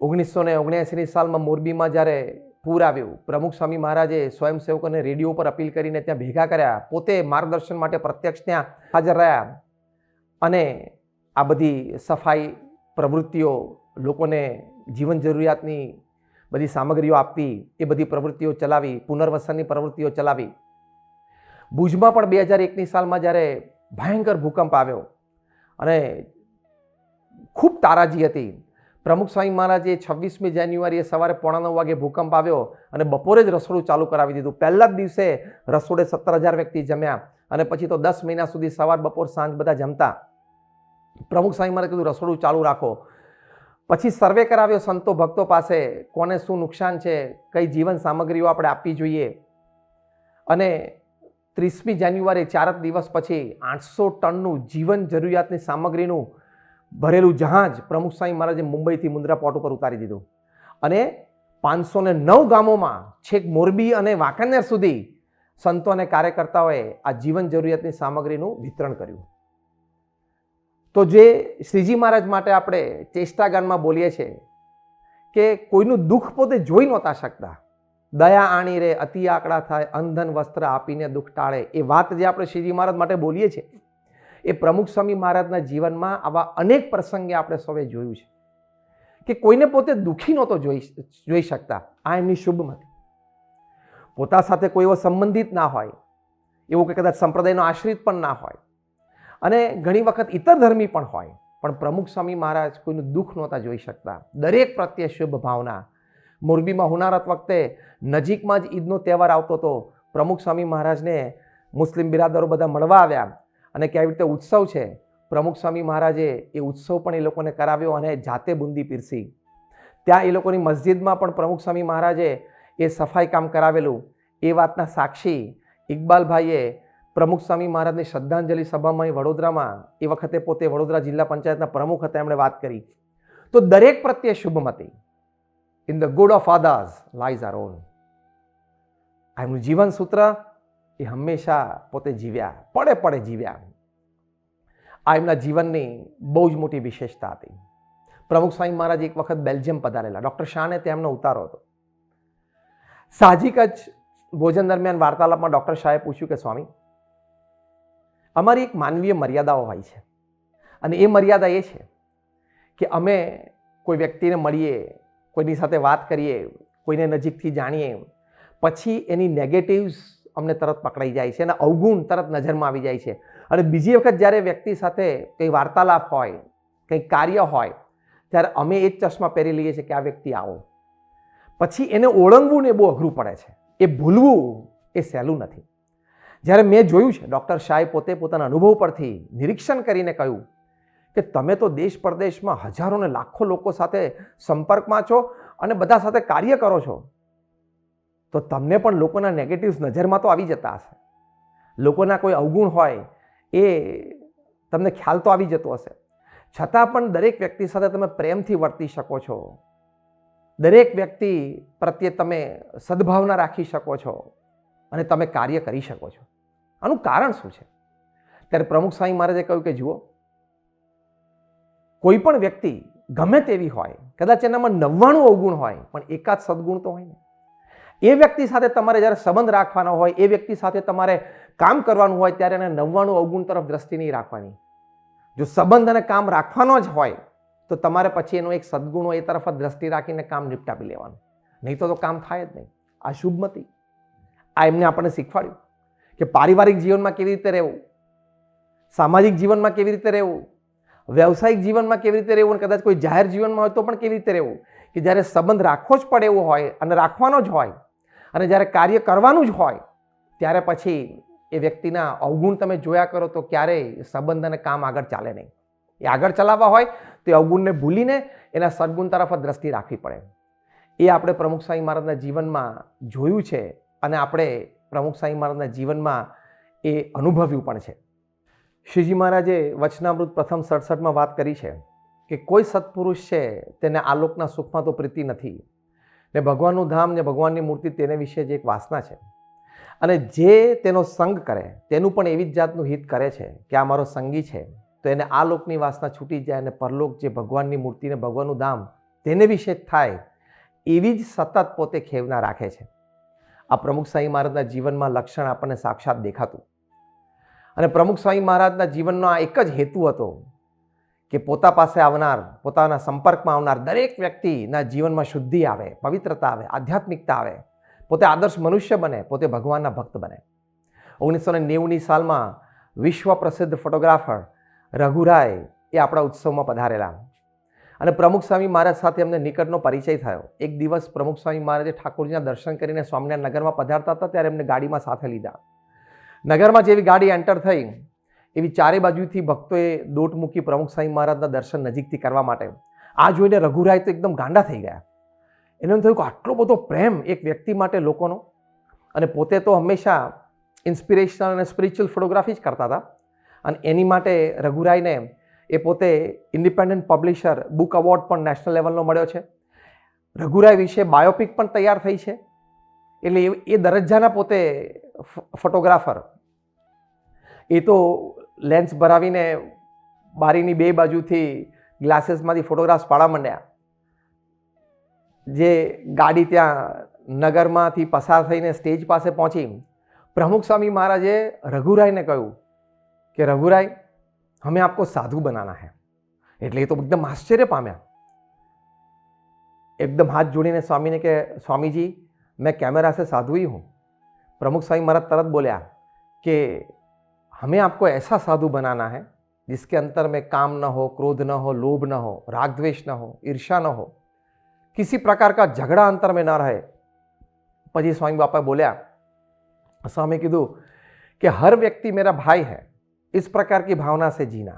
1979ની સાલમાં મોરબીમાં જ્યારે પૂર આવ્યું, પ્રમુખ સ્વામી મહારાજે સ્વયંસેવકોને રેડિયો પર અપીલ કરીને ત્યાં ભેગા કર્યા, પોતે માર્ગદર્શન માટે પ્રત્યક્ષ ત્યાં હાજર રહ્યા અને આ બધી સફાઈ પ્રવૃત્તિઓ, લોકોને જીવન જરૂરિયાતની બધી સામગ્રીઓ આપવી, એ બધી પ્રવૃત્તિઓ ચલાવી, પુનર્વસનની પ્રવૃત્તિઓ ચલાવી. ભુજમાં પણ 2001ની સાલમાં જ્યારે ભયંકર ભૂકંપ આવ્યો અને ખૂબ તારાજી હતી, પ્રમુખ સ્વામી મહારાજે 26મી જાન્યુઆરીએ સવારે 8:45 વાગે ભૂકંપ આવ્યો અને બપોરે જ રસોડું ચાલુ કરાવી દીધું. પહેલા જ દિવસે રસોડે 17,000 વ્યક્તિ જમ્યા અને પછી તો 10 મહિના સુધી સવાર, બપોર, સાંજ બધા જમતા. પ્રમુખ સ્વામી મહારાજે કીધું રસોડું ચાલુ રાખો. પછી સર્વે કરાવ્યો સંતો ભક્તો પાસે, કોને શું નુકસાન છે, કઈ જીવન સામગ્રીઓ આપણે આપવી જોઈએ. અને 30મી જાન્યુઆરી 4 દિવસ પછી 800 ટનનું જીવન જરૂરિયાતની સામગ્રીનું ભરેલું જહાજ પ્રમુખ સ્વામી મહારાજે મુંબઈથી મુન્દ્રા પોર્ટ ઉપર ઉતારી દીધું. અને 509 ગામોમાં છેક મોરબી અને વાંકાનેર સુધી સંતો અને કાર્યકર્તાઓએ આ જીવન જરૂરિયાતની સામગ્રીનું વિતરણ કર્યું. તો જે શ્રીજી મહારાજ માટે આપણે ચેષ્ટાગાનમાં બોલીએ છીએ કે કોઈનું દુઃખ પોતે જોઈ નહોતા શકતા, દયા આણી રે અતિ આકડા થાય, અંધન વસ્ત્ર આપીને દુઃખ ટાળે, એ વાત જે આપણે શ્રીજી મહારાજ માટે બોલીએ છીએ એ પ્રમુખ સ્વામી મહારાજના જીવનમાં આવા અનેક પ્રસંગે આપણે સૌએ જોયું છે કે કોઈને પોતે દુઃખી નહોતો જોઈ શકતા. આ એમની શુભમતી. પોતા સાથે કોઈ એવો સંબંધિત ના હોય, એવો કે કદાચ સંપ્રદાયનો આશ્રિત પણ ના હોય, અને ઘણી વખત ઇતર ધર્મી પણ હોય, પણ પ્રમુખ સ્વામી મહારાજ કોઈનું દુઃખ નહોતા જોઈ શકતા. દરેક પ્રત્યે શુભ ભાવના. મોરબીમાં હુનારત વખતે નજીકમાં જ ઈદનો તહેવાર આવતો હતો. પ્રમુખ સ્વામી મહારાજને મુસ્લિમ બિરાદરો બધા મળવા આવ્યા અને કે આવી રીતે ઉત્સવ છે. પ્રમુખ સ્વામી મહારાજે એ ઉત્સવ પણ એ લોકોને કરાવ્યો અને જાતે બુંદી પીરસી. ત્યાં એ લોકોની મસ્જિદમાં પણ પ્રમુખ સ્વામી મહારાજે એ સફાઈ કામ કરાવેલું. એ વાતના સાક્ષી ઇકબાલભાઈએ પ્રમુખ સ્વામી મહારાજની શ્રદ્ધાંજલિ સભામાં વડોદરામાં, એ વખતે પોતે વડોદરા જિલ્લા પંચાયતના પ્રમુખ હતા, એમણે વાત કરી. તો દરેક પ્રત્યે શુભમતી. In the good of others lies our own. એમનું જીવન સૂત્ર એ હંમેશા પોતે જીવ્યા, પડે પડે જીવ્યા. આ એમના જીવનની બહુ જ મોટી વિશેષતા હતી. પ્રમુખ સ્વામી મહારાજ એક વખત બેલ્જિયમ પધારેલા. ડૉક્ટર શાહને તેમનો ઉતારો હતો. સાહજિક જ ભોજન દરમિયાન વાર્તાલાપમાં ડૉક્ટર શાહે પૂછ્યું કે સ્વામી, અમારી એક માનવીય મર્યાદાઓ હોય છે, અને એ મર્યાદા એ છે કે અમે કોઈ વ્યક્તિને મળીએ, કોઈની સાથે વાત કરીએ, કોઈને નજીકથી જાણીએ, પછી એની નેગેટિવ્સ અમને તરત પકડાઈ જાય છે અને અવગુણ તરત નજરમાં આવી જાય છે. અને બીજી વખત જ્યારે વ્યક્તિ સાથે કંઈ વાર્તાલાપ હોય, કંઈ કાર્ય હોય, ત્યારે અમે એ જ ચશ્મા પહેરી લઈએ છીએ કે આ વ્યક્તિ આવો. પછી એને ઓળંગવું ને બહુ અઘરું પડે છે. એ ભૂલવું એ સહેલું નથી. જ્યારે મેં જોયું છે, ડૉક્ટર શાહે પોતે પોતાના અનુભવ પરથી નિરીક્ષણ કરીને કહ્યું કે તમે તો દેશ પરદેશમાં હજારો ને લાખો લોકો સાથે સંપર્કમાં છો અને બધા સાથે કાર્ય કરો છો, તો તમને પણ લોકોના નેગેટિવ્સ નજરમાં તો આવી જતા હશે. લોકોના કોઈ અવગુણ હોય એ તમને ખ્યાલ તો આવી જતો હશે. છતાં પણ દરેક વ્યક્તિ સાથે તમે પ્રેમથી વર્તી શકો છો, દરેક વ્યક્તિ પ્રત્યે તમે સદભાવના રાખી શકો છો અને તમે કાર્ય કરી શકો છો. આનું કારણ શું છે? ત્યારે પ્રમુખ સ્વામી મહારાજે કહ્યું કે જુઓ, કોઈ પણ વ્યક્તિ ગમે તેવી હોય, કદાચ એનામાં 99 અવગુણ હોય, પણ એકાદ સદગુણ તો હોય ને. એ વ્યક્તિ સાથે તમારે જ્યારે સંબંધ રાખવાનો હોય, એ વ્યક્તિ સાથે તમારે કામ કરવાનું હોય, ત્યારે એને 99 અવગુણ તરફ દ્રષ્ટિ નહીં રાખવાની. જો સંબંધ અને કામ રાખવાનો જ હોય તો તમારે પછી એનો એક સદગુણ હોય એ તરફ જ દ્રષ્ટિ રાખીને કામ નિપટાવી લેવાનું, નહીં તો કામ થાય જ નહીં. આ શુભમતી. આ એમને આપણને શીખવાડ્યું કે પારિવારિક જીવનમાં કેવી રીતે રહેવું, સામાજિક જીવનમાં કેવી રીતે રહેવું, વ્યવસાયિક જીવનમાં કેવી રીતે રહેવું, અને કદાચ કોઈ જાહેર જીવનમાં હોય તો પણ કેવી રીતે રહેવું. કે જ્યારે સંબંધ રાખવો જ પડે એવું હોય અને રાખવાનો જ હોય, અને જ્યારે કાર્ય કરવાનું જ હોય, ત્યારે પછી એ વ્યક્તિના અવગુણ તમે જોયા કરો તો ક્યારેય સંબંધ અને કામ આગળ ચાલે નહીં. એ આગળ ચલાવવા હોય તો અવગુણને ભૂલીને એના સદગુણ તરફ જ દ્રષ્ટિ રાખવી પડે. એ આપણે પ્રમુખ સ્વામી મહારાજના જીવનમાં જોયું છે અને આપણે પ્રમુખ સ્વામી મહારાજના જીવનમાં એ અનુભવ્યું પણ છે. શ્રીજી મહારાજે વચનામૃત પ્રથમ 67માં વાત કરી છે કે કોઈ સત્પુરુષ છે તેને આલોકના સુખમાં તો પ્રીતિ નથી, ને ભગવાનનું ધામ ને ભગવાનની મૂર્તિ તેને વિશે જે એક વાસના છે, અને જે તેનો સંગ કરે તેનું પણ એવી જ જાતનું હિત કરે છે કે આ મારો સંગી છે, તો એને આ લોકની વાસના છૂટી જાય અને પરલોક જે ભગવાનની મૂર્તિને ભગવાનનું ધામ તેને વિશે જ થાય, એવી જ સતત પોતે ખેવના રાખે છે. આ પ્રમુખ સ્વામી મહારાજના જીવનમાં લક્ષણ આપણને સાક્ષાત દેખાતું. અને પ્રમુખ સ્વામી મહારાજના જીવનનો આ એક જ હેતુ હતો કે પોતા પાસે આવનાર, પોતાના સંપર્કમાં આવનાર દરેક વ્યક્તિના જીવનમાં શુદ્ધિ આવે, પવિત્રતા આવે, આધ્યાત્મિકતા આવે, પોતે આદર્શ મનુષ્ય બને, પોતે ભગવાનના ભક્ત બને. 1990ની સાલમાં વિશ્વ પ્રસિદ્ધ ફોટોગ્રાફર રઘુરાય એ આપણા ઉત્સવમાં પધારેલા અને પ્રમુખ સ્વામી મહારાજ સાથે અમને નિકટનો પરિચય થયો. એક દિવસ પ્રમુખ સ્વામી મહારાજે ઠાકોરજીના દર્શન કરીને સ્વામિનારાયણ નગરમાં પધારતા હતા ત્યારે એમને ગાડીમાં સાથે લીધા. નગરમાં જેવી ગાડી એન્ટર થઈ એવી ચારે બાજુથી ભક્તોએ દોટ મૂકી પ્રમુખ સ્વામી મહારાજના દર્શન નજીકથી કરવા માટે. આ જોઈને રઘુરાય તો એકદમ ગાંડા થઈ ગયા. એને એમ થયું કે આટલો બધો પ્રેમ એક વ્યક્તિ માટે લોકોનો, અને પોતે તો હંમેશા ઇન્સ્પિરેશનલ અને સ્પિરિચ્યુઅલ ફોટોગ્રાફી જ કરતા હતા. અને એની માટે રઘુરાયને એ પોતે ઇન્ડિપેન્ડન્ટ પબ્લિશર બુક એવોર્ડ પણ નેશનલ લેવલનો મળ્યો છે. રઘુરાય વિશે બાયોપિક પણ તૈયાર થઈ છે. એટલે એ દરજ્જાના પોતે ફોટોગ્રાફર. એ તો લેન્સ ભરાવીને બારીની બે બાજુથી ગ્લાસીસમાંથી ફોટોગ્રાફ્સ પાડવા માંડ્યા. જે ગાડી ત્યાં નગરમાંથી પસાર થઈને સ્ટેજ પાસે પહોંચી, પ્રમુખ સ્વામી મહારાજે રઘુરાયને કહ્યું કે રઘુરાય, હमें आपको साधु बनाना है. એટલે એ તો એકદમ આશ્ચર્ય પામ્યા. एकदम हाथ जोड़ीने स्वामी ने कि स्वामी जी मैं कैमरा से साधु ही हूँ. प्रमुख स्वामी महाराज तरत बोलिया कि हमें आपको ऐसा साधु बनाना है जिसके अंतर में काम न हो, क्रोध न हो, लोभ न हो, राग द्वेष न हो, ईर्षा न हो, किसी प्रकार का झगड़ा अंतर में न रहे. પછી स्वामी बापा बोलिया, स्वामी कीधु कि हर व्यक्ति मेरा भाई है, इस प्रकार की भावना से जीना,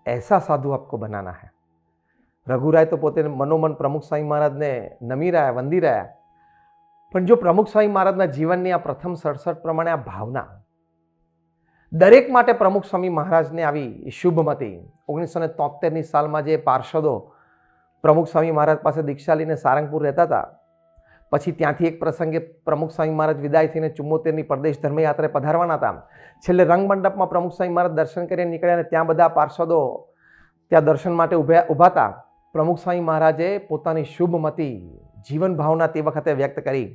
ऐसा साधु आपको बनाना है. रघुराय तो पोते मनोमन प्रमुख स्वामी महाराज ने नमी रहा, वंदी रहा. पण जो प्रमुख स्वामी महाराजना जीवननी आ प्रथम 67 प्रमाणे आ भावना दरेक माटे प्रमुख स्वामी महाराजने आवी शुभमती. 1973 सालमां जे पार्षदो प्रमुख स्वामी महाराज पासे दीक्षा लईने सारंगपुर रहता था, पछी त्यांथी एक प्रसंगे प्रमुख स्वामी महाराज विदाय थईने 74 प्रदेश धर्मयात्रे पधारवाना हता. छेल्ले रंगमंडपमां प्रमुख स्वामी महाराज दर्शन करीने निकळ्या अने त्यां बधा पार्षदो त्यां दर्शन माटे उभा था. प्रमुख स्वामी महाराजे पोतानी शुभमती जीवन भावना ते वखते व्यक्त करी.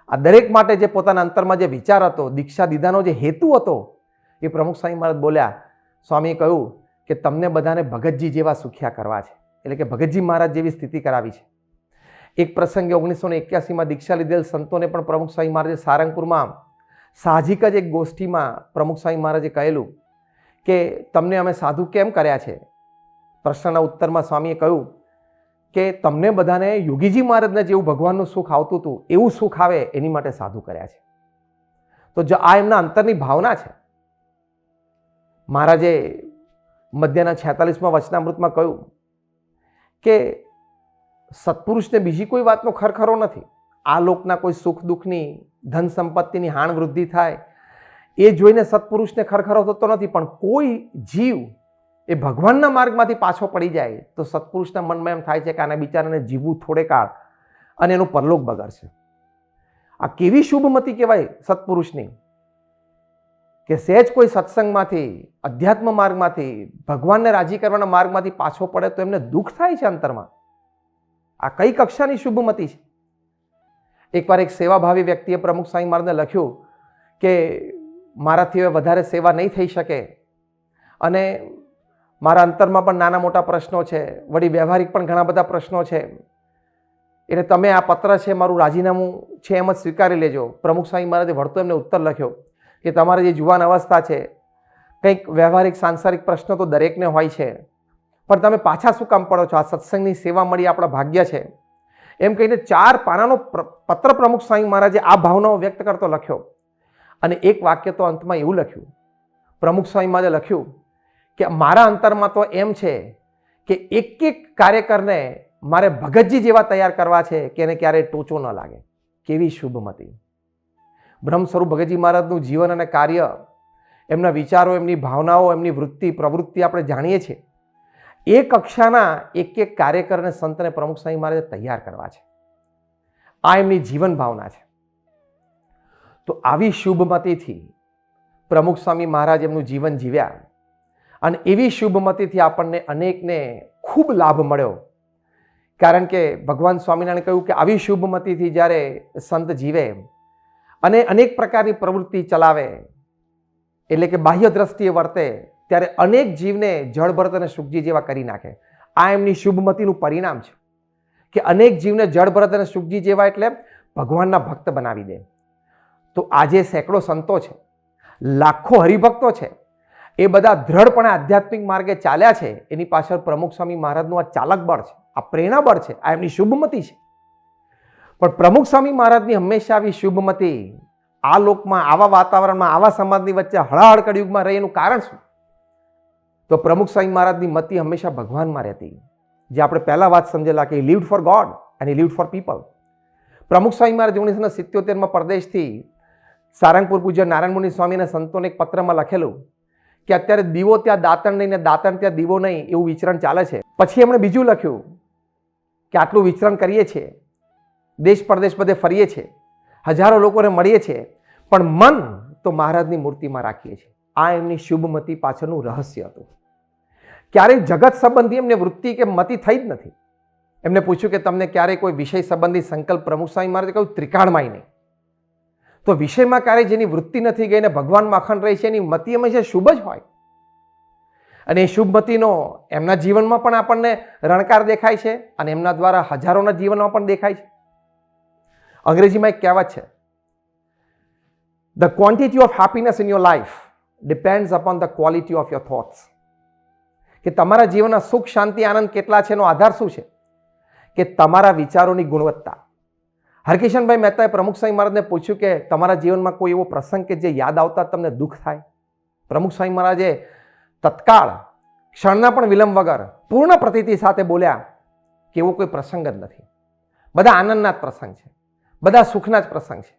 आ दरेक माटे जे पोताना अंतरमां जे विचार हतो, दीक्षा दीधानो जे हेतु हतो, ए प्रमुख स्वामी महाराज बोल्या. स्वामीए कह्युं के तमने बधाने भगतजी जेवा सुख्या करवा छे, एटले के भगतजी महाराज जेवी स्थिति करावी छे. एक प्रसंगे 1981 में दीक्षा लीधेल संतोने पण प्रमुख स्वामी महाराजे सारंगपुर में साहजिक ज एक गोष्ठी में प्रमुख स्वामी महाराजे कहेलू कि तमने अमे साधु केम कर्या छे. प्रश्नना उत्तर में स्वामीए कह्युं कि तमने बधाने योगीजी महाराजने जेवुं भगवाननुं सुख आवतुं हतुं एवुं सुख आवे एनी माटे साधु कर्या छे. तो जो आ एमना अंतरनी भावना छे. महाराजे मध्याना 46मां वचनामृतमां कह्युं कि सत्पुरुष ने बीजी कोई बातनो खरखरो नहीं. आ लोकना कोई सुख दुखनी धन संपत्तिनी हाण वृद्धि थाय ए जोईने सत्पुरुष ने खरखरो थतो नहीं. पण कोई जीव ए भगवानना मार्गमांथी पाछो पड़ी जाए तो सत्पुरुषना मनमा एम थाय छे के आने बिचाराने जीवવું थोड़े काळ अने एनुं परलोक बगाड़शे. आ केवी शुभमती कहेवाय सत्पुरुषनी के सहज कोई सत्संगमांथी अध्यात्म मार्गमांथी भगवानने राजी करवाना मार्गमांथी पाछो पड़े तो एमने दुख थाय छे अंतरमां. आ कई कक्षानी शुभमती छे. एक बार एक सेवाभावी व्यक्तिए प्रमुख स्वामी महाराजने लख्युं के माराथी हवे वधारे सेवा नहीं थई शके अने मारा अंतरमां पण नाना मोटा प्रश्नो छे, वળી व्यवहारिक पण घणा बधा प्रश्नो छे, એટલે તમે આ પત્ર છે મારું રાજીનામું છે એમ જ સ્વીકારી લેજો. પ્રમુખ સ્વામી મહારાજે વળતો એમને ઉત્તર લખ્યો કે તમારી જે જુવાન અવસ્થા છે, કંઈક વ્યવહારિક સાંસારિક પ્રશ્નો તો દરેકને હોય છે, પણ તમે પાછા શું કામ પડો છો? આ સત્સંગની સેવા મળી આપણા ભાગ્ય છે. એમ કહીને 4 પાનાનો પત્ર પ્રમુખ સ્વામી મહારાજે આ ભાવનાઓ વ્યક્ત કરતો લખ્યો. અને એક વાક્ય તો અંતમાં એવું લખ્યું, પ્રમુખ સ્વામી મહારાજે લખ્યું કે મારા અંતરમાં તો એમ છે કે એક એક કાર્યકરને મારે ભગતજી જેવા તૈયાર કરવા છે કે એને ક્યારેય ટોચો ન લાગે. કેવી શુભમતી! બ્રહ્મ સ્વરૂપ ભગતજી મહારાજનું જીવન અને કાર્ય, એમના વિચારો, એમની ભાવનાઓ, એમની વૃત્તિ પ્રવૃત્તિ આપણે જાણીએ છીએ. એ કક્ષાના એક એક કાર્યકરને સંતને પ્રમુખ સ્વામી મહારાજે તૈયાર કરવા છે. આ એમની જીવન ભાવના છે. તો આવી શુભમતીથી પ્રમુખ સ્વામી મહારાજ એમનું જીવન જીવ્યા અને એવી શુભમતીથી આપણને અનેકને ખૂબ લાભ મળ્યો. કારણ કે ભગવાન સ્વામિનારાયણે કહ્યું કે આવી શુભમતીથી જ્યારે સંત જીવે અને અનેક પ્રકારની પ્રવૃત્તિ ચલાવે, એટલે કે બાહ્ય દ્રષ્ટિએ વર્તે, ત્યારે અનેક જીવને જળભરત અને સુખજી જેવા કરી નાખે. આ એમની શુભમતીનું પરિણામ છે કે અનેક જીવને જળભરત અને સુખજી જેવા એટલે ભગવાનના ભક્ત બનાવી દે. તો આજે સેંકડો સંતો છે, લાખો હરિભક્તો છે, એ બધા દ્રઢપણે આધ્યાત્મિક માર્ગે ચાલ્યા છે. એની પાછળ પ્રમુખ સ્વામી મહારાજનું આ ચાલક બળ છે, આ પ્રેરણા બળ છે, આ એમની શુભમતી છે. પણ પ્રમુખ સ્વામી મહારાજની હંમેશા આવી શુભમતી આ લોકમાં, આવા વાતાવરણમાં, આવા સમાજની વચ્ચે હળાહળ કળિયુગમાં રહે એનું કારણ શું? તો પ્રમુખ સ્વામી મહારાજની મતિ હંમેશા ભગવાનમાં રહેતી. જે આપણે પહેલા વાત સમજેલા કે lived for God and lived for people. Pramukh Swami મહારાજ 1977માં પરદેશથી સારંગપુર પૂજ્ય નારાયણ મુનિ સ્વામીના સંતોને એક પત્રમાં લખેલું કે અત્યારે દીવો ત્યાં દાંતણ નહીં ને દાંતણ ત્યાં દીવો નહીં એવું વિચરણ ચાલે છે. પછી એમણે બીજું લખ્યું કે આટલું વિચરણ કરીએ છીએ, દેશ પરદેશ બધે ફરીએ છીએ, હજારો લોકોને મળીએ છીએ, પણ મન તો મહારાજની મૂર્તિમાં રાખીએ છીએ. આ એમની શુભમતી પાછળનું રહસ્ય હતું. ક્યારેય જગત સંબંધી એમને વૃત્તિ કે મતિ થઈ જ નથી. એમને પૂછ્યું કે તમને ક્યારેય કોઈ વિષય સંબંધી સંકલ્પ? પ્રમુખ સ્વામી મહારાજે કહ્યું ત્રિકાળમાંય નહીં. તો વિષયમાં ક્યારેય જેની વૃત્તિ નથી ગઈ ને ભગવાનમાં અખંડ રહી છે એની મતિ હંમેશા શુભ જ હોય. અને એ શુભ મતિનો એમના જીવનમાં પણ આપણને રણકાર દેખાય છે અને એમના દ્વારા હજારોના જીવનમાં પણ દેખાય છે. અંગ્રેજીમાં એક કહેવત છે, the quantity of happiness in your life depends upon the quality of your thoughts. કે તમારા જીવનના સુખ, શાંતિ, આનંદ કેટલા છે એનો આધાર શું છે? કે તમારા વિચારોની ગુણવત્તા. હરકિશનભાઈ મહેતાએ પ્રમુખ સ્વામી મહારાજને પૂછ્યું કે તમારા જીવનમાં કોઈ એવો પ્રસંગ કે જે યાદ આવતા તમને દુઃખ થાય? પ્રમુખ સ્વામી મહારાજે તત્કાળ, ક્ષણના પણ વિલંબ વગર પૂર્ણ પ્રતીતિ સાથે બોલ્યા કે એવો કોઈ પ્રસંગ જ નથી. બધા આનંદના જ પ્રસંગ છે, બધા સુખના જ પ્રસંગ છે.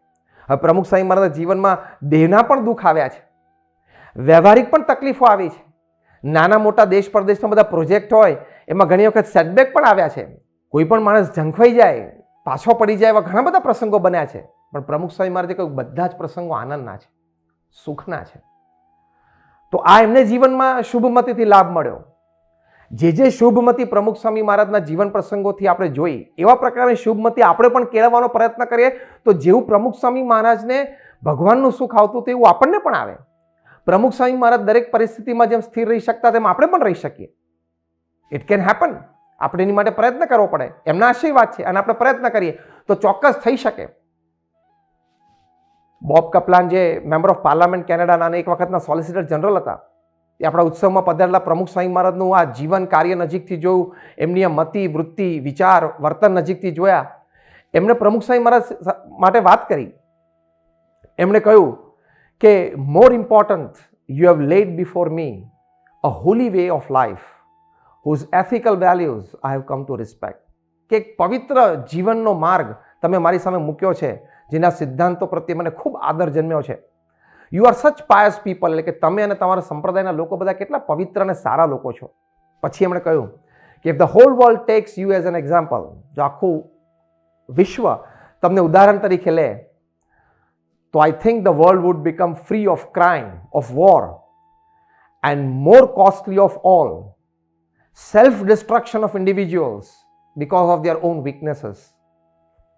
હવે પ્રમુખ સ્વામી મહારાજના જીવનમાં દેહના પણ દુઃખ આવ્યા છે, વ્યવહારિક પણ તકલીફો આવી છે. નાના મોટા દેશ પરદેશના બધા પ્રોજેક્ટ હોય એમાં ઘણી વખત સેટબેક પણ આવ્યા છે. કોઈ પણ માણસ ઝંખવાઈ જાય, પાછો પડી જાય, એવા ઘણા બધા પ્રસંગો બન્યા છે. પણ પ્રમુખ સ્વામી મહારાજે કહ્યું બધા જ પ્રસંગો આનંદના છે, સુખના છે. તો આ એમને જીવનમાં શુભમતીથી લાભ મળ્યો. જે શુભમતી પ્રમુખ સ્વામી મહારાજના જીવન પ્રસંગોથી આપણે જોઈ એવા પ્રકારની શુભમતી આપણે પણ કેળવવાનો પ્રયત્ન કરીએ તો જેવું પ્રમુખ સ્વામી મહારાજને ભગવાનનું સુખ આવતું તેવું આપણને પણ આવે. પ્રમુખ સ્વામી મહારાજ દરેક પરિસ્થિતિમાં જેમ સ્થિર રહી શકતા તેમ આપણે પણ રહી શકીએ. It can happen. આપણે એની માટે પ્રયત્ન કરવો પડે. એમના આશીર્વાદ છે અને આપણે પ્રયત્ન કરીએ તો ચોક્કસ થઈ શકે. બોબ કપલાન જે મેમ્બર ઓફ પાર્લામેન્ટ કેનેડાના અને એક વખતના સોલિસિટર જનરલ હતા, એ આપણા ઉત્સવમાં પધારેલા પ્રમુખ સ્વામી મહારાજનું આ જીવન કાર્ય નજીકથી જોયું, એમની આ મતિ, વૃત્તિ, વિચાર, વર્તન નજીકથી જોયા. એમણે પ્રમુખ સ્વામી મહારાજ માટે વાત કરી. એમણે કહ્યું કે more important you have lead before me a Holi way of life whose ethical values I have come to respect. કે એક પવિત્ર જીવનનો માર્ગ તમે મારી સામે મૂક્યો છે, જેના સિદ્ધાંતો પ્રત્યે મને ખૂબ આદર જન્મ્યો છે. યુ આર સચ પાયસ પીપલ, એટલે કે તમે અને તમારા સંપ્રદાયના લોકો બધા કેટલા પવિત્ર અને સારા લોકો છો. પછી એમણે કહ્યું કે if the whole world takes you as an example, જો આખું વિશ્વ તમને ઉદાહરણ તરીકે લે તો I think the world would become free of crime, of war and more costly of all self destruction of individuals because of their own weaknesses.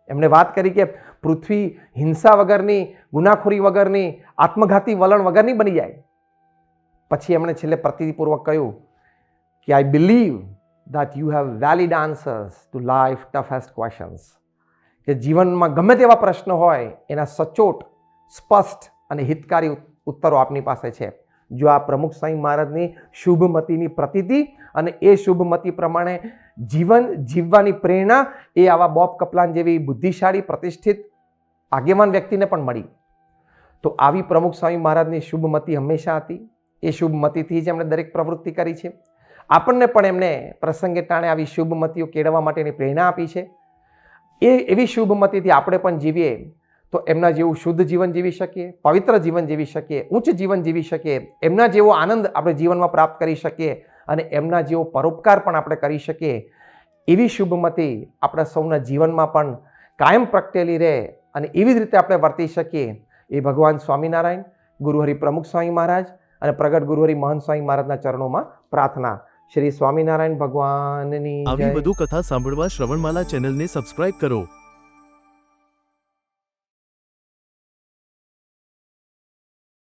એમણે વાત કરી કે પૃથ્વી હિંસા વગરની, ગુનાખોરી વગરની, આત્મઘાતી વલણ વગરની બની જાય. પછી એમણે છેલ્લે પ્રતિપૂર્વક કહ્યું કે I believe that you have valid answers to life toughest questions. કે જીવનમાં ગમે તેવા પ્રશ્નો હોય એના સચોટ, સ્પષ્ટ અને હિતકારી ઉત્તરો આપની પાસે છે. જો આ પ્રમુખ સ્વામી મહારાજની શુભમતીની પ્રતીતિ અને એ શુભમતી પ્રમાણે જીવન જીવવાની પ્રેરણા એ આવા બોબ કપલાન જેવી બુદ્ધિશાળી, પ્રતિષ્ઠિત આગેવાન વ્યક્તિને પણ મળી. તો આવી પ્રમુખ સ્વામી મહારાજની શુભમતી હંમેશા હતી. એ શુભમતીથી જ એમણે દરેક પ્રવૃત્તિ કરી છે. આપણને પણ એમને પ્રસંગે ટાણે આવી શુભમતીઓ કેળવવા માટેની પ્રેરણા આપી છે. એવી શુભમતીથી આપણે પણ જીવીએ તો એમના જેવું શુદ્ધ જીવન જીવી શકીએ, પવિત્ર જીવન જીવી શકીએ, ઉચ્ચ જીવન જીવી શકીએ, એમના જેવો આનંદ આપણે જીવનમાં પ્રાપ્ત કરી શકીએ અને એમના જેવો પરોપકાર પણ આપણે કરી શકીએ. એવી શુભમતી આપણા સૌના જીવનમાં પણ કાયમ પ્રગટેલી રહે અને એવી જ રીતે આપણે વર્તી શકીએ એ ભગવાન સ્વામિનારાયણ, ગુરુહરિ પ્રમુખ સ્વામી મહારાજ અને પ્રગટ ગુરુહરિ મહંત સ્વામી મહારાજના ચરણોમાં પ્રાર્થના. શ્રી સ્વામિનારાયણ ભગવાનની જય. આવી વધુ કથા સાંભળવા શ્રવણમાલા ચેનલને સબસ્ક્રાઇબ કરો.